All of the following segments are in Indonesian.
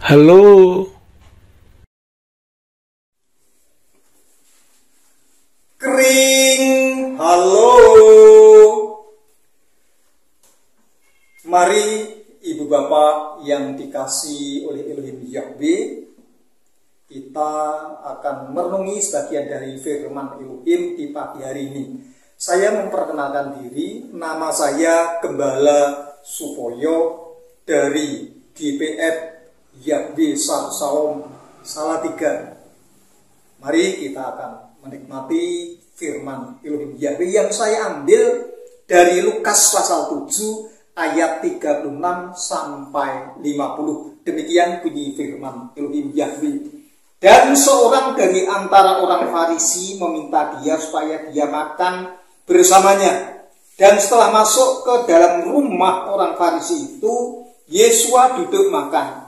Halo. Kering. Halo. Mari ibu bapak yang dikasihi oleh Elohim Yahweh, kita akan merenungi sebagian dari firman Elohim di pagi hari ini. Saya memperkenalkan diri, nama saya Gembala Supoyo dari GPF Yahweh Salam Salatiga. Mari kita akan menikmati firman Elohim Yahweh yang saya ambil dari Lukas pasal 7 ayat 36 sampai 50. Demikian bunyi firman Elohim Yahweh. Dan seorang dari antara orang Farisi meminta dia supaya dia makan bersamanya. Dan setelah masuk ke dalam rumah orang Farisi itu, Yesua duduk makan.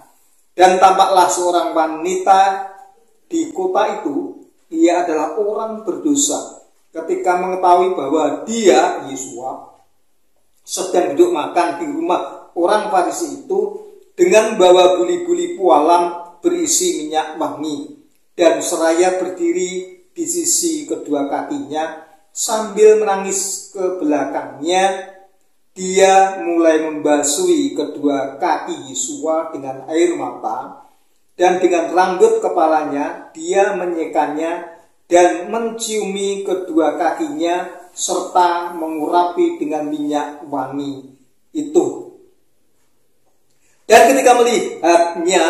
Dan tampaklah seorang wanita di kota itu, ia adalah orang berdosa. Ketika mengetahui bahwa dia, Yesua, sedang duduk makan di rumah orang Farisi itu dengan bawa buli-buli pualam berisi minyak wangi, dan seraya berdiri di sisi kedua kakinya sambil menangis ke belakangnya, dia mulai membasuhi kedua kaki Yesua dengan air mata, dan dengan rambut kepalanya dia menyekanya dan menciumi kedua kakinya serta mengurapi dengan minyak wangi itu. Dan ketika melihatnya,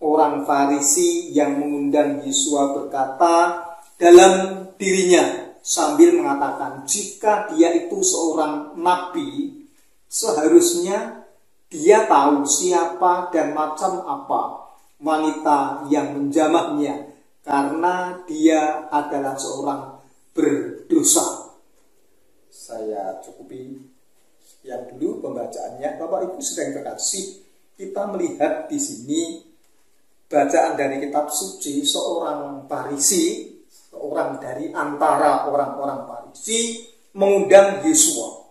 orang Farisi yang mengundang Yesua berkata dalam dirinya sambil mengatakan, jika dia itu seorang nabi, seharusnya dia tahu siapa dan macam apa wanita yang menjamahnya, karena dia adalah seorang berdosa. Saya cukupi sekian dulu pembacaannya. Bapak Ibu sedang terkasih, kita melihat di sini bacaan dari kitab suci seorang Farisi, seorang dari antara orang-orang Farisi mengundang Yesua.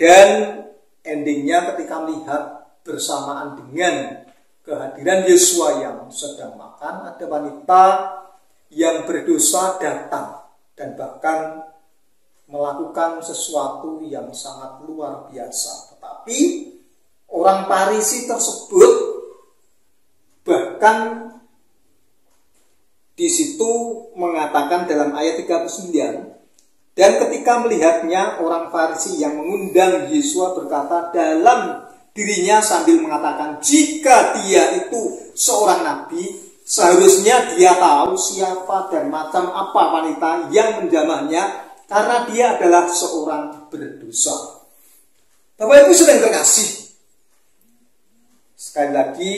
Dan endingnya ketika melihat bersamaan dengan kehadiran Yesua yang sedang makan, ada wanita yang berdosa datang dan bahkan melakukan sesuatu yang sangat luar biasa. Tetapi orang Farisi tersebut bahkan di situ mengatakan dalam ayat 39, dan ketika melihatnya, orang Farisi yang mengundang Yesua berkata dalam dirinya sambil mengatakan, jika dia itu seorang nabi, seharusnya dia tahu siapa dan macam apa wanita yang menjamahnya, karena dia adalah seorang berdosa. Bapak Ibu sedang terkasih, sekali lagi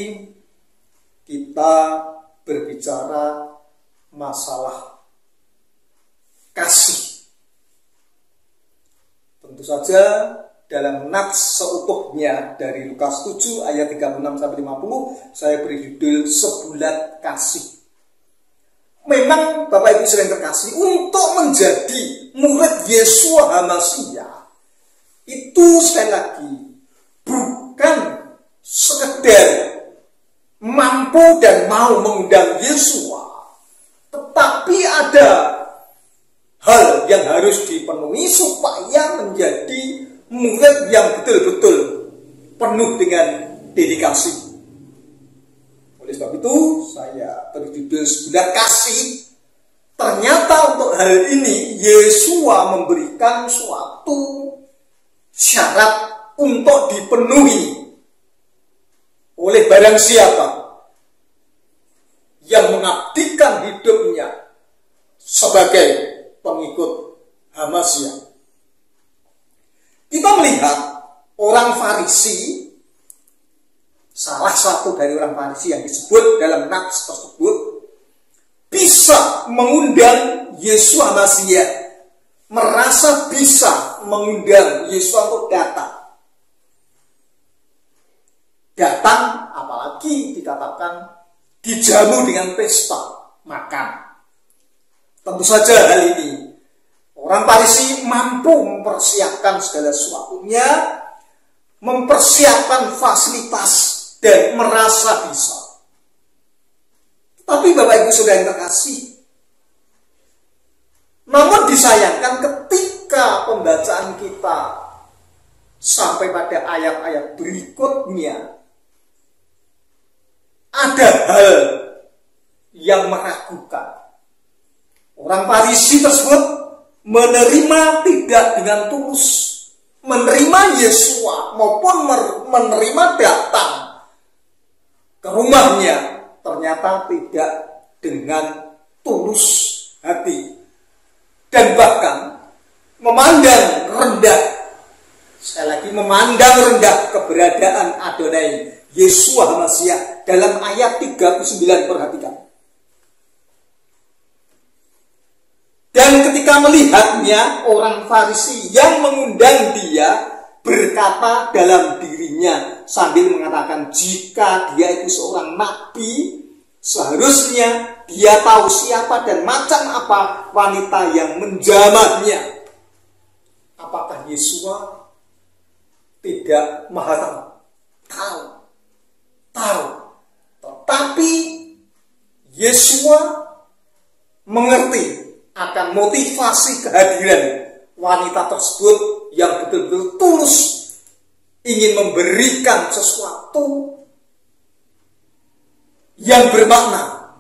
kita berbicara masalah kasih. Tentu saja dalam nats seutuhnya dari Lukas 7 ayat 36 sampai 50 saya beri judul Sebulat Kasih. Memang Bapak Ibu sedang terkasih, untuk menjadi murid Yesua HaMasiah itu sekali lagi bukan sekedar mampu dan mau mengundang Yesua, tetapi ada hal yang harus dipenuhi supaya menjadi murid yang betul-betul penuh dengan dedikasi. Oleh sebab itu saya berjudul Sebulat Kasih. Ternyata untuk hal ini Yesua memberikan suatu syarat untuk dipenuhi oleh barang siapa yang mengabdikan hidupnya sebagai pengikut HaMasiah. Kita melihat orang Farisi, salah satu dari orang Farisi yang disebut dalam nats tersebut, bisa mengundang Yesua HaMasiah, merasa bisa mengundang Yesua untuk datang. Datang, apalagi dikatakan dijamu dengan pesta makan. Tentu saja hal ini orang Farisi mampu mempersiapkan segala sesuatunya, mempersiapkan fasilitas dan merasa bisa. Tapi Bapak Ibu Saudara yang terkasih, namun disayangkan ketika pembacaan kita sampai pada ayat-ayat berikutnya, ada hal yang meragukan. Orang Farisi tersebut menerima tidak dengan tulus, menerima Yesua maupun menerima datang ke rumahnya, ternyata tidak dengan tulus hati, dan bahkan memandang rendah, sekali lagi memandang rendah keberadaan Adonai Yesua HaMasyiah dalam ayat 39, perhatikan. Dan ketika melihatnya, orang Farisi yang mengundang dia berkata dalam dirinya sambil mengatakan, jika dia itu seorang nabi, seharusnya dia tahu siapa dan macam apa wanita yang menjamahnya. Apakah Yesua tidak maha tahu? Tahu. Tetapi Yesua mengerti akan motivasi kehadiran wanita tersebut yang betul-betul tulus ingin memberikan sesuatu yang bermakna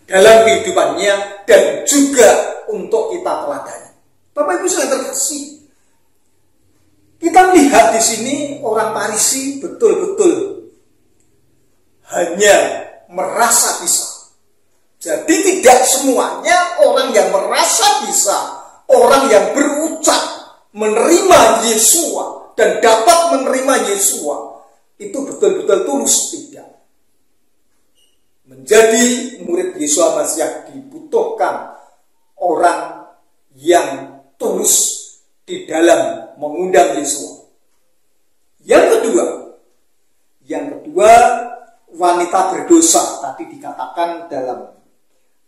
dalam kehidupannya dan juga untuk kita teladani. Bapak Ibu Saudara terkasih, kita melihat di sini orang Farisi betul-betul hanya merasa bisa. Jadi tidak semuanya orang yang merasa bisa, orang yang berucap menerima Yesua dan dapat menerima Yesua itu betul-betul tulus, tidak. Menjadi murid Yesus HaMasyiah dibutuhkan orang yang tulus di dalam mengundang Yesua. Yang kedua, wanita berdosa tadi dikatakan dalam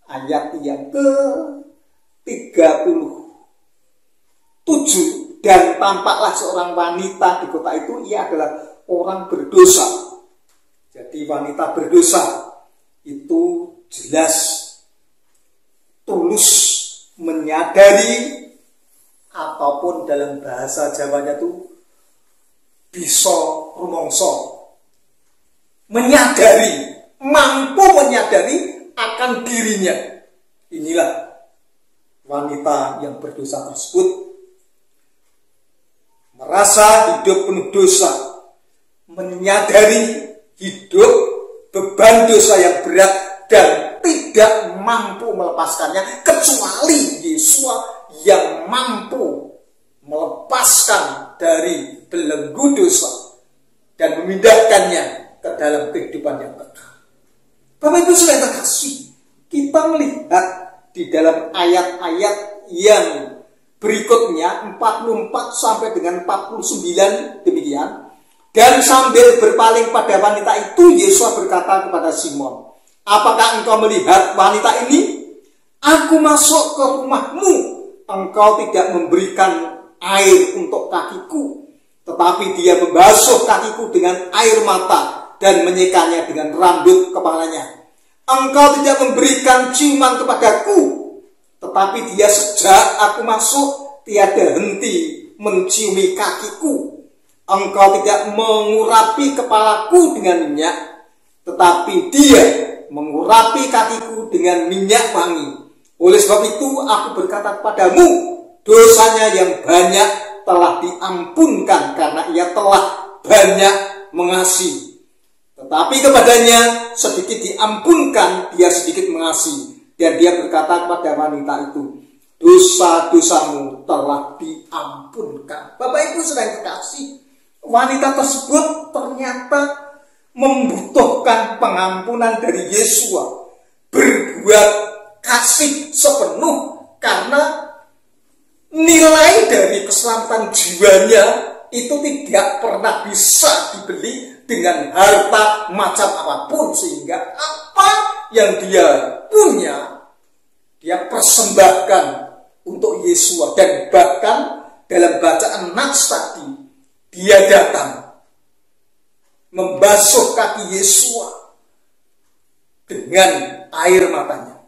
ayat yang ke-37, dan tampaklah seorang wanita di kota itu, ia adalah orang berdosa. Jadi wanita berdosa itu jelas tulus menyadari, ataupun dalam bahasa Jawanya itu bisa rumongso, menyadari, mampu menyadari akan dirinya. Inilah wanita yang berdosa tersebut, merasa hidup penuh dosa, menyadari hidup beban dosa yang berat dan tidak mampu melepaskannya kecuali Yesua yang mampu melepaskan dari belenggu dosa dan memindahkannya ke dalam kehidupan yang kekal. Bapak Ibu Saudara terkasih, kita melihat di dalam ayat-ayat yang berikutnya 44 sampai dengan 49 demikian. Dan sambil berpaling pada wanita itu, Yesus berkata kepada Simon, apakah engkau melihat wanita ini? Aku masuk ke rumahmu, engkau tidak memberikan air untuk kakiku, tetapi dia membasuh kakiku dengan air mata dan menyekanya dengan rambut kepalanya. Engkau tidak memberikan ciuman kepadaku, tetapi dia sejak aku masuk tiada henti menciumi kakiku. Engkau tidak mengurapi kepalaku dengan minyak, tetapi dia mengurapi kakiku dengan minyak wangi. Oleh sebab itu aku berkata kepadamu, dosanya yang banyak telah diampunkan karena ia telah banyak mengasihi. Tetapi kepadanya sedikit diampunkan, dia sedikit mengasihi. Dan dia berkata kepada wanita itu, dosa-dosamu telah diampunkan. Bapak Ibu Saudara terkasih, wanita tersebut ternyata membutuhkan pengampunan dari Yesua, berbuat kasih sepenuh, karena nilai dari keselamatan jiwanya itu tidak pernah bisa dibeli dengan harta macam apapun, sehingga apa yang dia punya dia persembahkan untuk Yesua. Dan bahkan dalam bacaan nats tadi, dia datang membasuh kaki Yesua dengan air matanya.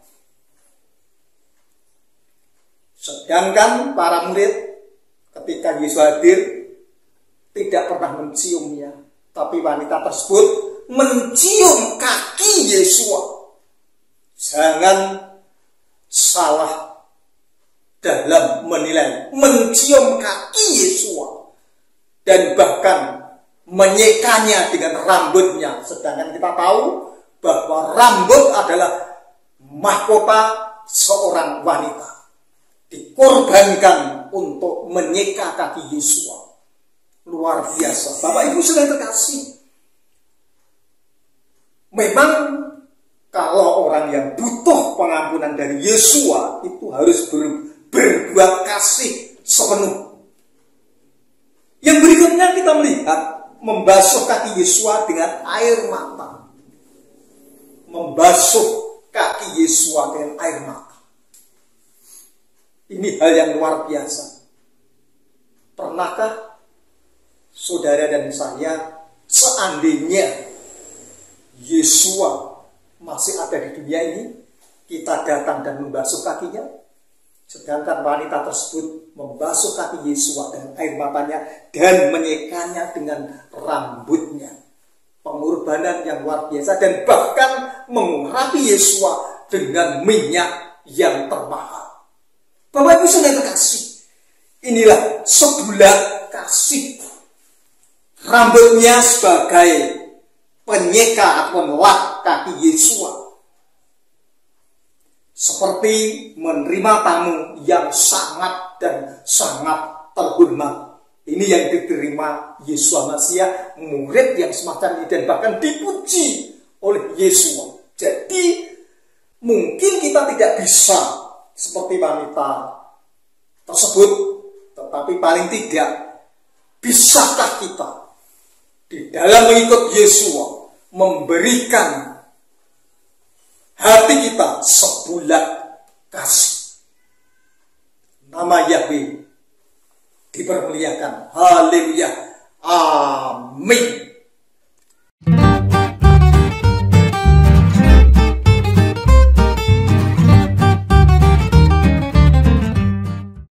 Sedangkan para murid ketika Yesus hadir tidak pernah menciumnya, tapi wanita tersebut mencium kaki Yesus. Jangan salah dalam menilai, mencium kaki Yesus dan bahkan menyekanya dengan rambutnya. Sedangkan kita tahu bahwa rambut adalah mahkota seorang wanita, dikorbankan untuk menyeka kaki Yesus. Luar biasa. Bapak Ibu sudah terkasih, memang kalau orang yang butuh pengampunan dari Yesus itu harus berbuat kasih sepenuh. Yang berikutnya kita melihat membasuh kaki Yesus dengan air mata. Membasuh kaki Yesus dengan air mata. Ini hal yang luar biasa. Pernahkah saudara dan saya, seandainya Yesus masih ada di dunia ini, kita datang dan membasuh kakinya? Sedangkan wanita tersebut membasuh kaki Yesus dengan air matanya dan menyekanya dengan rambutnya. Pengorbanan yang luar biasa, dan bahkan mengurapi Yesus dengan minyak yang termahal. Bapak Ibu sudah terkasih, inilah sebulan kasih. Rambutnya sebagai penyeka atau melak kaki Yesus, seperti menerima tamu yang sangat dan sangat terhormat. Ini yang diterima Yesus Masiah, murid yang semacam ini, dan bahkan dipuji oleh Yesus. Jadi mungkin kita tidak bisa seperti wanita tersebut, tetapi paling tidak bisakah kita di dalam mengikut Yesus memberikan hati kita sebulat kasih. Nama Yahweh dipermuliakan. Haleluya.